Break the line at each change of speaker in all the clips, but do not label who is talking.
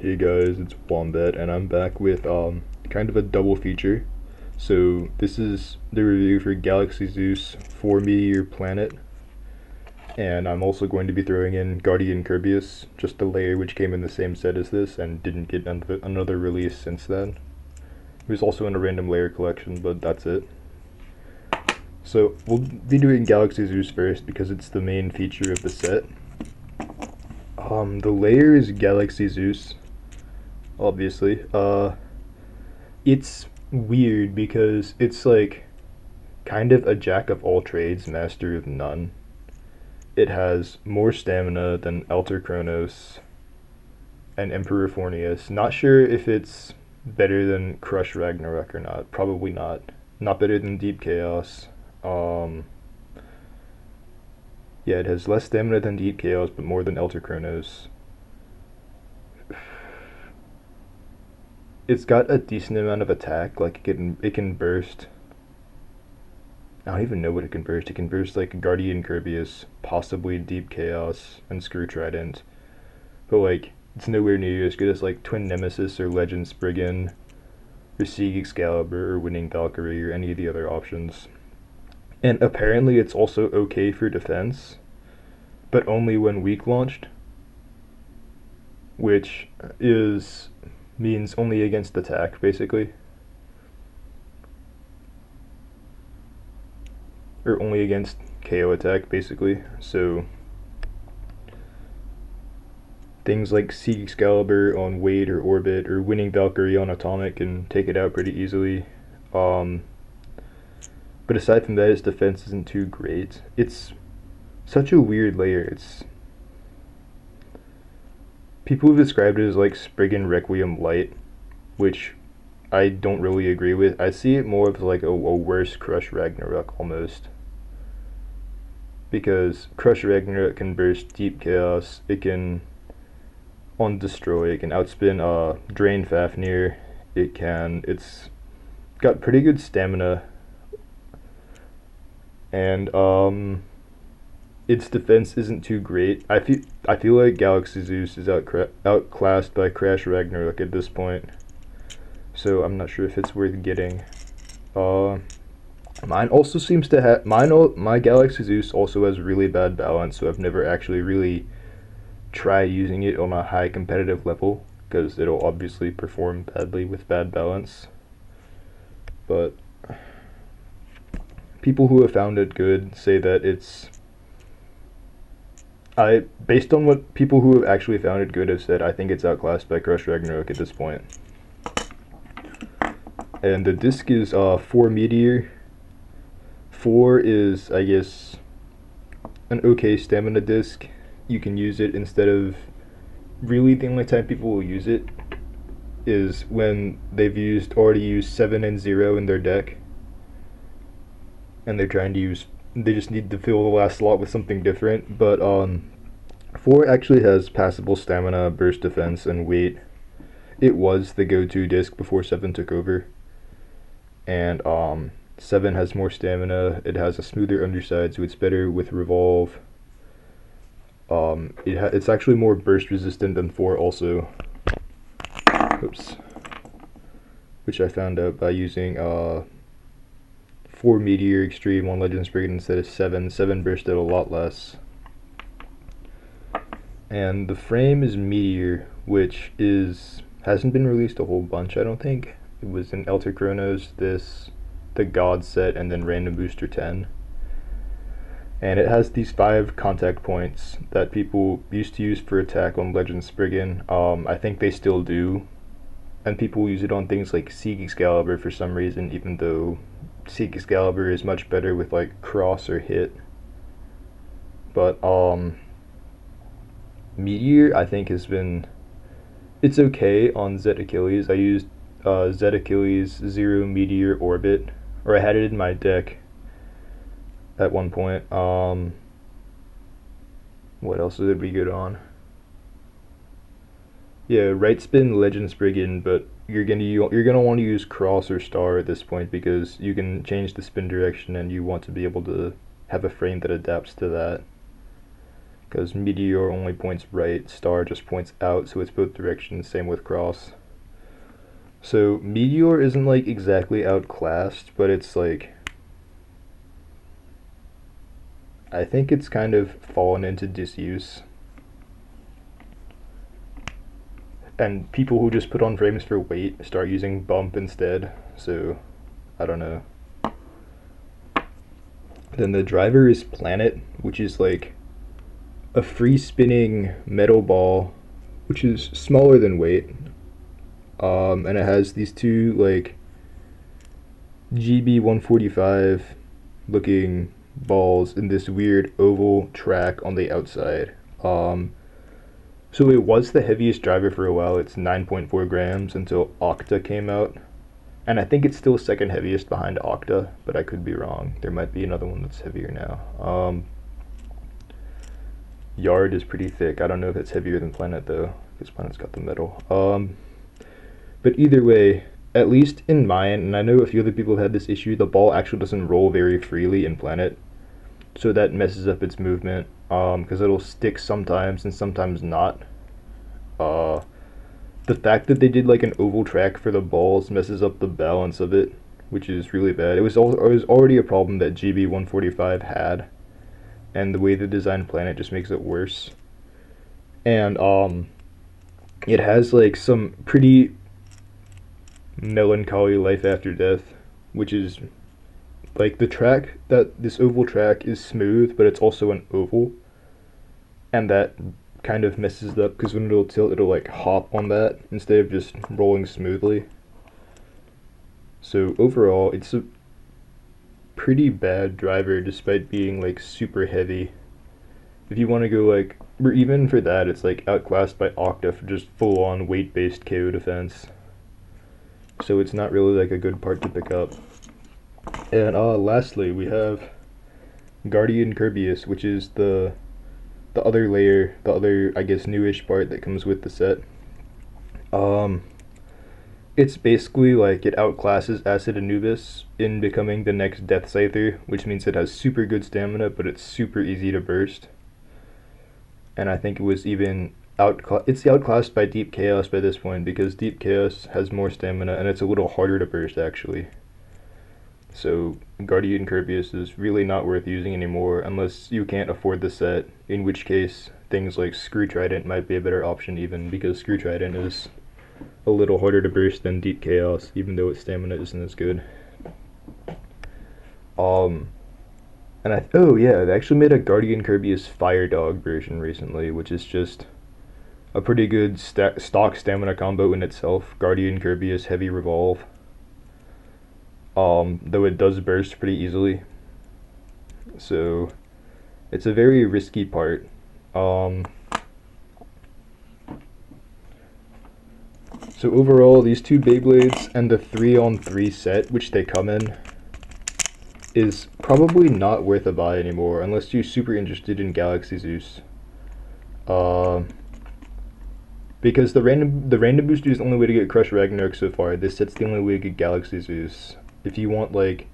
Hey guys, it's Wombat, and I'm back with kind of a double feature. So this is the review for Galaxy Zeus 4Meteor Planet, and I'm also going to be throwing in Guardian Kerbeus, just a layer which came in the same set as this and didn't get another release since then. It was also in a random layer collection, but that's it. So we'll be doing Galaxy Zeus first because it's the main feature of the set. The layer is Galaxy Zeus, obviously. It's weird because it's like kind of a jack of all trades, master of none. It has more stamina than Alter Chronos and Emperor Fornius. Not sure if it's better than Crush Ragnarok or not. Probably not. Not better than Deep Chaos. Yeah, it has less stamina than Deep Chaos, but more than Alter Chronos. It's got a decent amount of attack. Like it can burst. I don't even know what it can burst. It can burst like Guardian Kerbeus, possibly Deep Chaos, and Screw Trident. But like, it's nowhere near as good as like Twin Nemesis or Legend Spriggan, or Sieg Excalibur or Winning Valkyrie or any of the other options. And apparently it's also okay for defense, but only when weak launched, which means only against attack, basically. Or only against KO attack, basically. So things like Sieg Excalibur on Wade or Orbit, or Winning Valkyrie on Atomic can take it out pretty easily. But aside from that, its defense isn't too great. It's such a weird layer. People have described it as like Spriggan Requiem Light, which I don't really agree with. I see it more of like a worse Crush Ragnarok almost. Because Crush Ragnarok can burst Deep Chaos, it can on Destroy, it can outspin Drain Fafnir, it's got pretty good stamina, and its defense isn't too great. I feel like Galaxy Zeus is outclassed by Crash Ragnarok at this point, so I'm not sure if it's worth getting. Mine also seems to have my Galaxy Zeus also has really bad balance, so I've never actually really tried using it on a high competitive level because it'll obviously perform badly with bad balance. But people who have found it good say that based on what people who have actually found it good have said, I think it's outclassed by Crush Ragnarok at this point. And the disc is 4Meteor. 4 is, I guess, an okay stamina disc. You can use it instead of... Really, the only time people will use it is when they've already used 7 and 0 in their deck, and they're trying to use... They just need to fill the last slot with something different. But 4 actually has passable stamina, burst defense, and weight. It was the go-to disc before 7 took over. And 7 has more stamina, it has a smoother underside, so it's better with revolve. It's actually more burst resistant than 4 also. Oops. Which I found out by using 4Meteor Extreme on Legend Spriggan instead of 7. 7 bursted a lot less. And the frame is Meteor, which hasn't been released a whole bunch, I don't think. It was in Alter Chronos, the God set, and then Random Booster 10. And it has these 5 contact points that people used to use for attack on Legend Spriggan. I think they still do. And people use it on things like Sieg Excalibur for some reason, even though Sieg Excalibur is much better with like cross or hit. But Meteor, I think, it's okay on Zet Achilles. I used Zet Achilles 0 Meteor Orbit, or I had it in my deck at one point. What else did we good on? Yeah, right spin Legend Spriggan, but you're gonna want to use Cross or Star at this point because you can change the spin direction and you want to be able to have a frame that adapts to that. because Meteor only points right, Star just points out, so it's both directions, same with Cross. So Meteor isn't like exactly outclassed, but it's like, I think it's kind of fallen into disuse. And people who just put on frames for weight start using bump instead, so I don't know. Then the driver is Planet, which is like a free spinning metal ball, which is smaller than weight. And it has these two like GB145 looking balls in this weird oval track on the outside. So it was the heaviest driver for a while. It's 9.4 grams until Octa came out. And I think it's still second heaviest behind Octa, but I could be wrong. There might be another one that's heavier now. Yard is pretty thick. I don't know if it's heavier than Planet though, because Planet's got the metal. But either way, at least in mine, and I know a few other people have had this issue, the ball actually doesn't roll very freely in Planet. So that messes up its movement, because it'll stick sometimes and sometimes not. The fact that they did like an oval track for the balls messes up the balance of it, which is really bad. It was already a problem that GB145 had, and the way they designed Planet just makes it worse. And it has like some pretty melancholy life after death, which is like the track, that this oval track is smooth, but it's also an oval, and that kind of messes it up because when it'll tilt, it'll like hop on that instead of just rolling smoothly. So overall, it's a pretty bad driver despite being like super heavy. If you want to go like, or even for that, it's like outclassed by Octa for just full-on weight-based KO defense. So it's not really like a good part to pick up. And lastly, we have Guardian Kerbeus, which is the other layer, the other, I guess, newish part that comes with the set. It's basically like it outclasses Acid Anubis in becoming the next Death Scyther, which means it has super good stamina, but it's super easy to burst. And I think it was even it's outclassed by Deep Chaos by this point, because Deep Chaos has more stamina and it's a little harder to burst actually. So Guardian Kerbeus is really not worth using anymore unless you can't afford the set, in which case things like Screw Trident might be a better option even, because Screw Trident is a little harder to burst than Deep Chaos, even though its stamina isn't as good. Oh yeah, they actually made a Guardian Kerbeus Fire Dog version recently, which is just a pretty good stock stamina combo in itself. Guardian Kerbeus Heavy Revolve. Though it does burst pretty easily. So it's a very risky part. So overall, these two Beyblades and the 3-on-3 set, which they come in, is probably not worth a buy anymore unless you're super interested in Galaxy Zeus. Because the random booster is the only way to get Crush Ragnarok so far. This set's the only way to get Galaxy Zeus. If you want like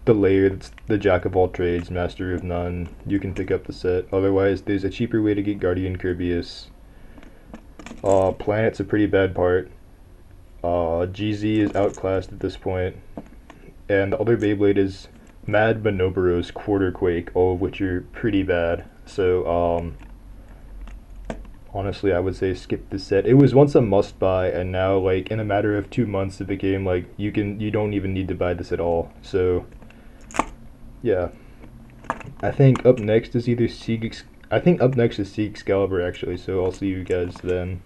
the layer that's the Jack of all trades, Master of none, you can pick up the set. Otherwise, there's a cheaper way to get Guardian Kerbeus. Planet's a pretty bad part. GZ is outclassed at this point. And the other Beyblade is Mad Monoboros Quarter Quake, all of which are pretty bad. So, honestly, I would say skip the set. It was once a must buy, and now, like, in a matter of 2 months, it became like you don't even need to buy this at all. So, yeah. I think up next is Sieg Excalibur actually. So I'll see you guys then.